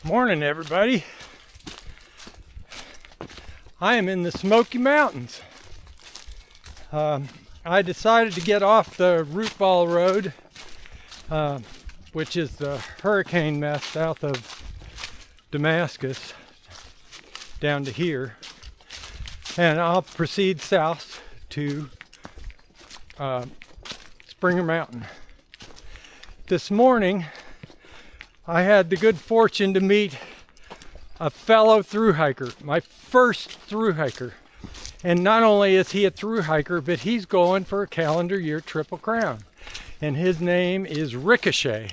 Morning, everybody. I am in the Smoky Mountains. I decided to get off the root ball road, which is the hurricane mess south of Damascus, down to here, and I'll proceed south to Springer Mountain. This morning, I had the good fortune to meet a fellow thru-hiker, my first thru-hiker. And not only is he a thru-hiker, but he's going for a calendar year Triple Crown. And his name is Ricochet.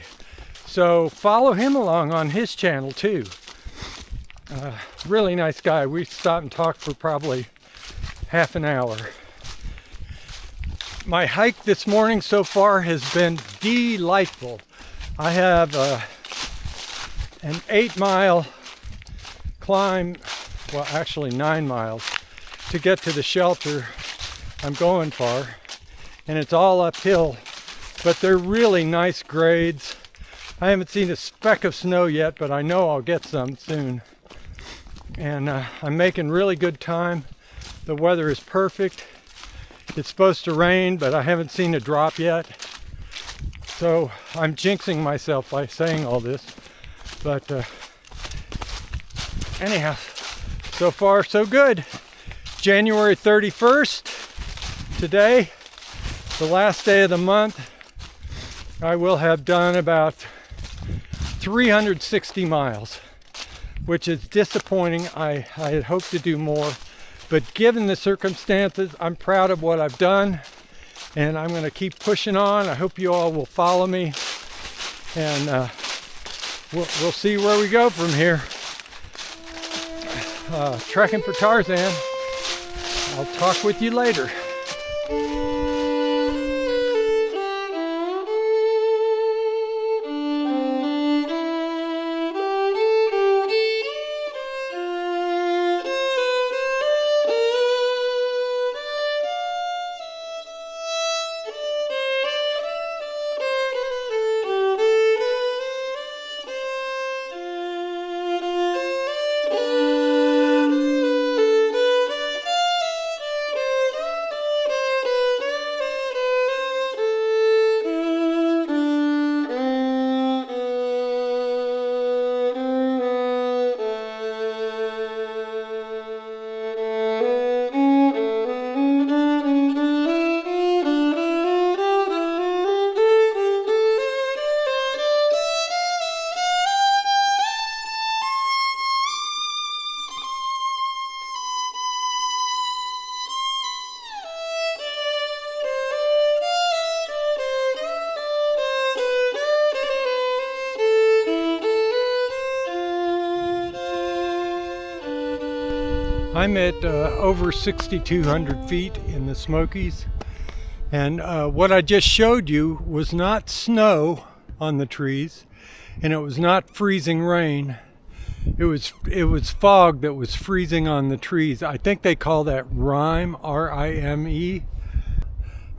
So follow him along on his channel too. Really nice guy. We stopped and talked for probably half an hour. My hike this morning so far has been delightful. I have an 8-mile climb, well actually 9 miles, to get to the shelter I'm going for, and it's all uphill, but they're really nice grades. I haven't seen a speck of snow yet, but I know I'll get some soon, and I'm making really good time. The weather is perfect. It's supposed to rain, but I haven't seen a drop yet, so I'm jinxing myself by saying all this, but anyhow, so far so good. January 31st, today, the last day of the month. I will have done about 360 miles, which is disappointing. I had hoped to do more, but given the circumstances, I'm proud of what I've done, and I'm going to keep pushing on. I hope you all will follow me, and we'll see where we go from here. Trekking for Tarzan. I'll talk with you later. I'm at over 6,200 feet in the Smokies, and what I just showed you was not snow on the trees, and it was not freezing rain. It was fog that was freezing on the trees. I think they call that rime, R-I-M-E.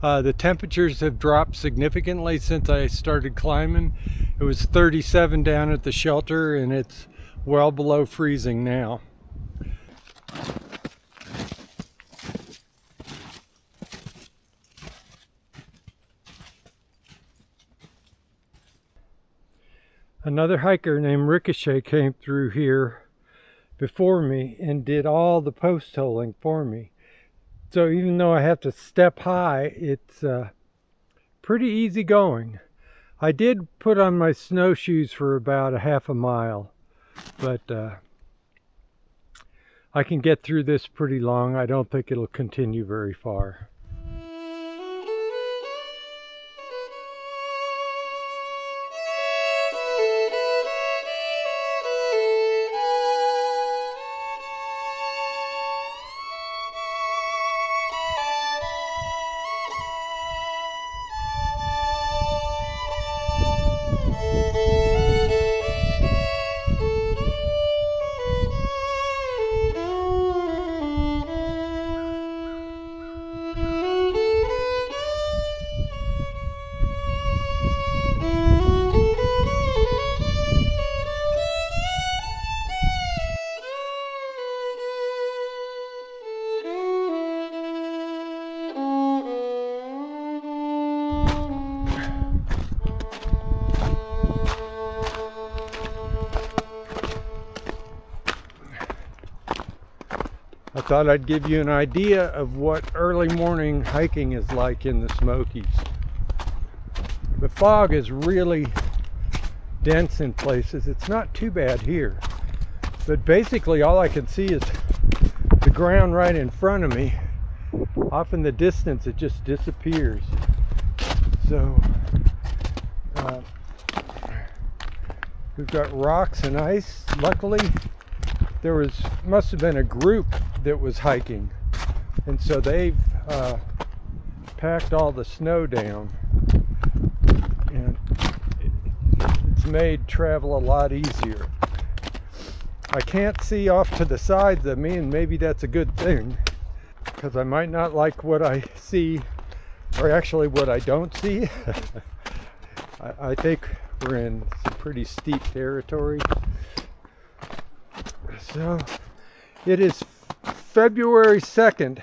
The temperatures have dropped significantly since I started climbing. It was 37 down at the shelter, and it's well below freezing now. Another hiker named Ricochet came through here before me and did all the post holing for me. So even though I have to step high, it's pretty easy going. I did put on my snowshoes for about a half a mile, but I can get through this pretty long. I don't think it'll continue very far. thought I'd give you an idea of what early morning hiking is like in the Smokies. The fog is really dense in places. It's not too bad here, but basically all I can see is the ground right in front of me. Off in the distance it just disappears. So we've got rocks and ice. Luckily there must have been a group that was hiking, and so they've packed all the snow down, and it's made travel a lot easier. I can't see off to the sides of me, and maybe that's a good thing, because I might not like what I see, or actually what I don't see. I think we're in some pretty steep territory. So it is February 2nd.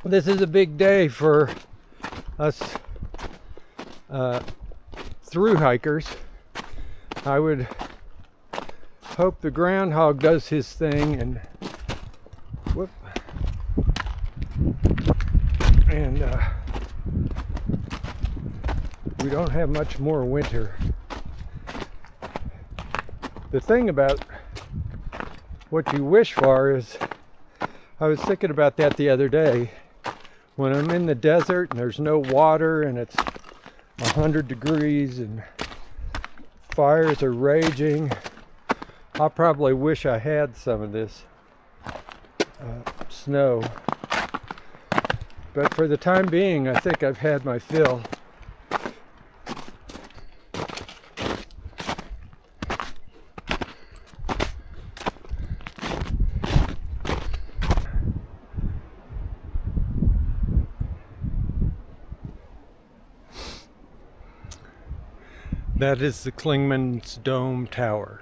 This is a big day for us through hikers. I would hope the groundhog does his thing and we don't have much more winter. The thing about what you wish for is, I was thinking about that the other day, when I'm in the desert and there's no water and it's 100 degrees and fires are raging, I'll probably wish I had some of this snow. But for the time being, I think I've had my fill. That is the Clingman's Dome Tower.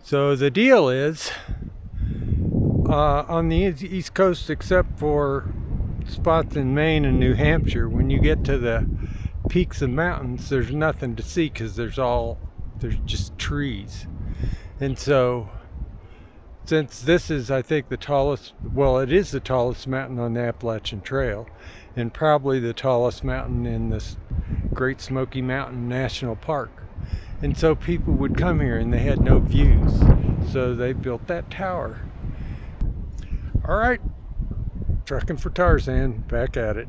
So the deal is, on the East Coast, except for spots in Maine and New Hampshire, when you get to the peaks of mountains, there's nothing to see because there's just trees. And so, since this is, I think, the tallest, well, it is the tallest mountain on the Appalachian Trail, and probably the tallest mountain in this Great Smoky Mountain National Park. And so people would come here and they had no views. So they built that tower. All right, trucking for Tarzan, back at it.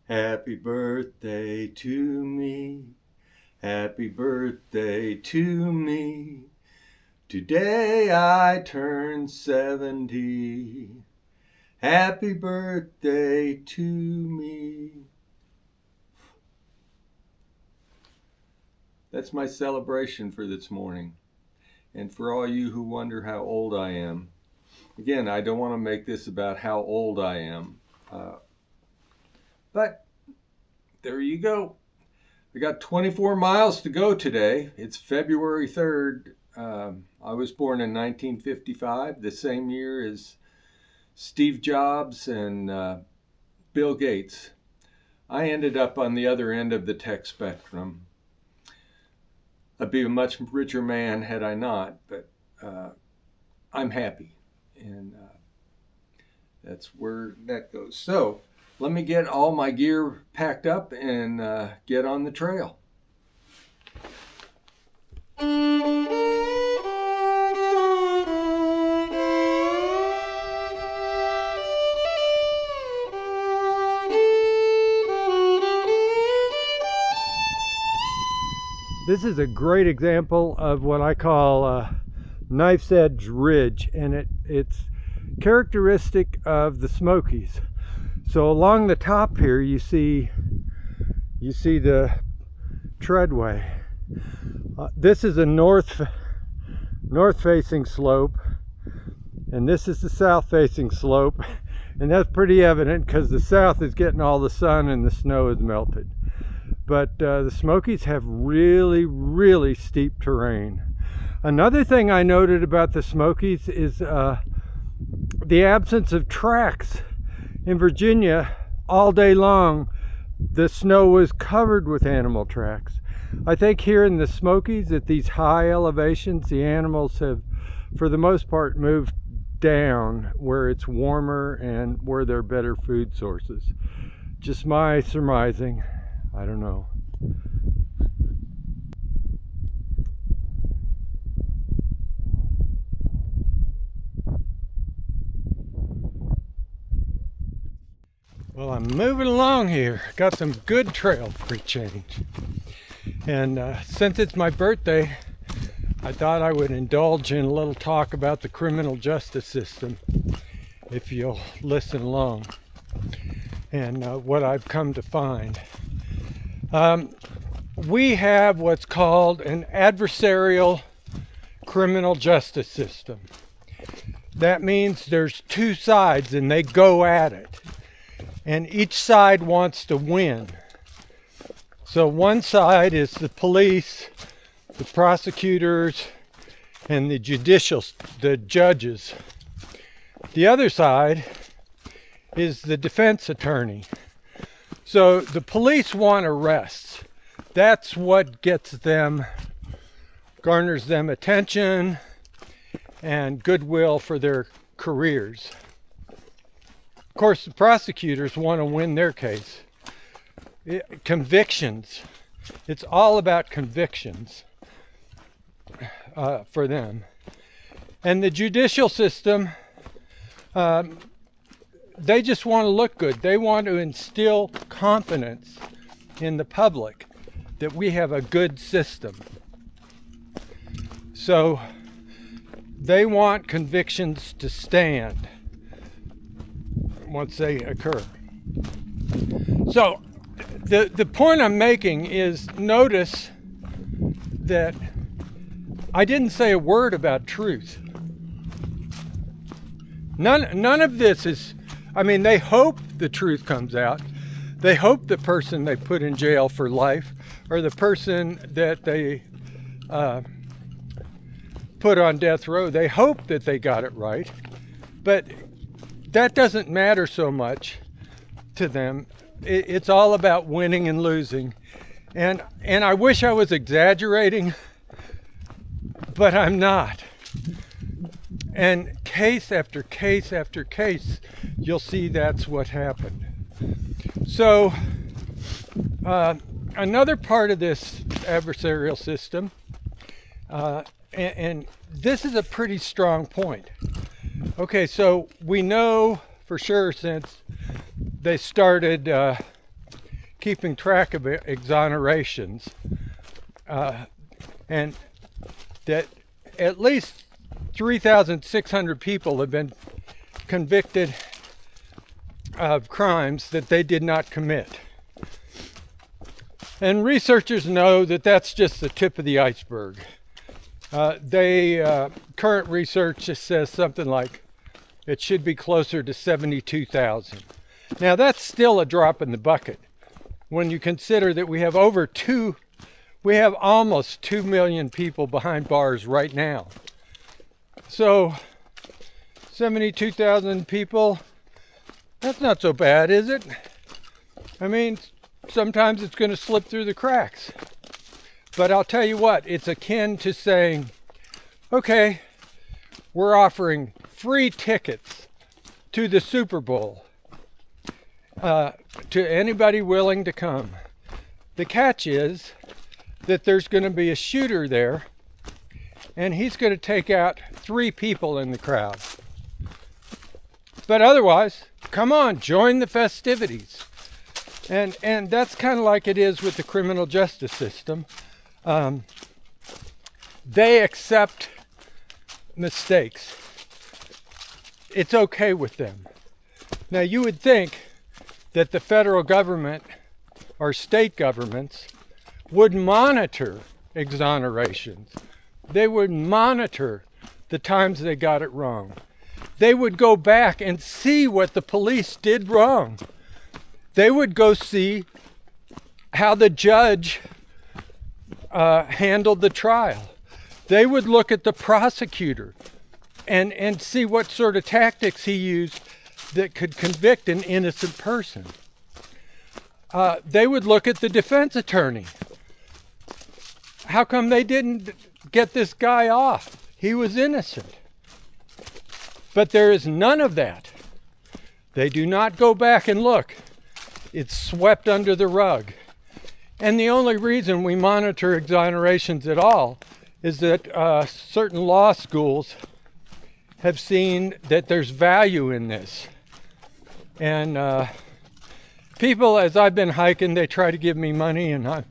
Happy birthday to me, happy birthday to me. Today I turn 70. Happy birthday to me. That's my celebration for this morning. And for all you who wonder how old I am, again, I don't want to make this about how old I am. But there you go. We got 24 miles to go today. It's February 3rd. I was born in 1955, the same year as Steve Jobs and Bill Gates. I ended up on the other end of the tech spectrum. I'd be a much richer man had I not, but I'm happy. And that's where that goes. So, let me get all my gear packed up and get on the trail. This is a great example of what I call a knife's edge ridge, and it's characteristic of the Smokies. So along the top here you see the treadway. This is a north facing slope, and this is the south facing slope, and that's pretty evident because the south is getting all the sun and the snow is melted. but the Smokies have really, really steep terrain. Another thing I noted about the Smokies is the absence of tracks. In Virginia, all day long, the snow was covered with animal tracks. I think here in the Smokies, at these high elevations, the animals have, for the most part, moved down where it's warmer and where there are better food sources. Just my surmising. I don't know. Well, I'm moving along here. Got some good trail for a change. And since it's my birthday, I thought I would indulge in a little talk about the criminal justice system, if you'll listen along, and what I've come to find. We have what's called an adversarial criminal justice system. That means there's two sides and they go at it. And each side wants to win. So one side is the police, the prosecutors, and the judges. The other side is the defense attorney. So the police want arrests. That's what garners them attention and goodwill for their careers. Of course, the prosecutors want to win their case. Convictions. It's all about convictions for them. And the judicial system, they just want to look good. They want to instill confidence in the public that we have a good system. So they want convictions to stand once they occur. So the point I'm making is, notice that I didn't say a word about truth. None of this is, I mean, they hope the truth comes out. They hope the person they put in jail for life, or the person that they put on death row, they hope that they got it right. But that doesn't matter so much to them. It's all about winning and losing. And I wish I was exaggerating, but I'm not. And case after case after case, you'll see that's what happened. So another part of this adversarial system, and this is a pretty strong point. Okay, so we know for sure, since they started keeping track of exonerations, and that at least 3,600 people have been convicted of crimes that they did not commit. And researchers know that that's just the tip of the iceberg. Current research just says something like it should be closer to 72,000. Now that's still a drop in the bucket when you consider that we have almost 2 million people behind bars right now. So 72,000 people, that's not so bad, is it? I mean, sometimes it's going to slip through the cracks. But I'll tell you what, it's akin to saying, okay, we're offering free tickets to the Super Bowl to anybody willing to come. The catch is that there's going to be a shooter there, and he's going to take out 3 people in the crowd. But otherwise, come on, join the festivities. And that's kind of like it is with the criminal justice system. They accept mistakes. It's okay with them. Now, you would think that the federal government or state governments would monitor exonerations. They would monitor the times they got it wrong. They would go back and see what the police did wrong. They would go see how the judge handled the trial. They would look at the prosecutor and see what sort of tactics he used that could convict an innocent person. They would look at the defense attorney. How come they didn't get this guy off? He was innocent. But there is none of that. They do not go back and look. It's swept under the rug. And the only reason we monitor exonerations at all is that certain law schools have seen that there's value in this. And people, as I've been hiking, they try to give me money, and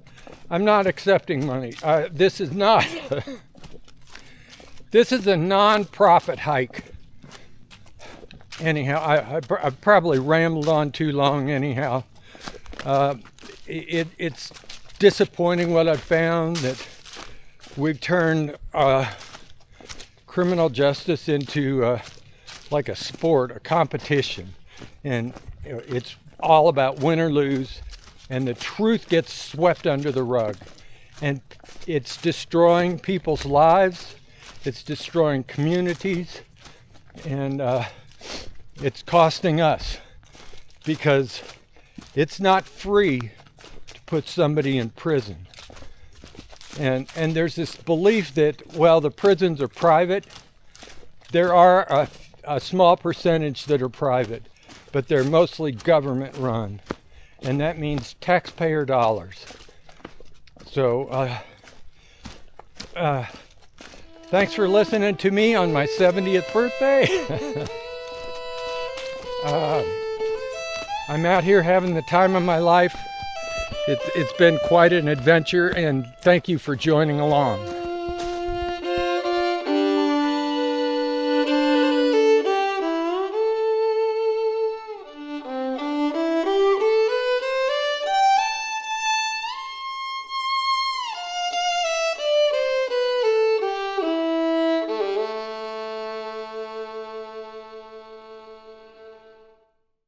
I'm not accepting money. This is not. This is a non-profit hike. Anyhow, I probably rambled on too long anyhow. It's disappointing what I've found, that we've turned criminal justice into like a sport, a competition. And it's all about win or lose, and the truth gets swept under the rug. And it's destroying people's lives, it's destroying communities, and it's costing us, because it's not free to put somebody in prison. And there's this belief that, well, the prisons are private. There are a small percentage that are private, but they're mostly government run. And that means taxpayer dollars. So, thanks for listening to me on my 70th birthday. I'm out here having the time of my life. It's been quite an adventure, and thank you for joining along.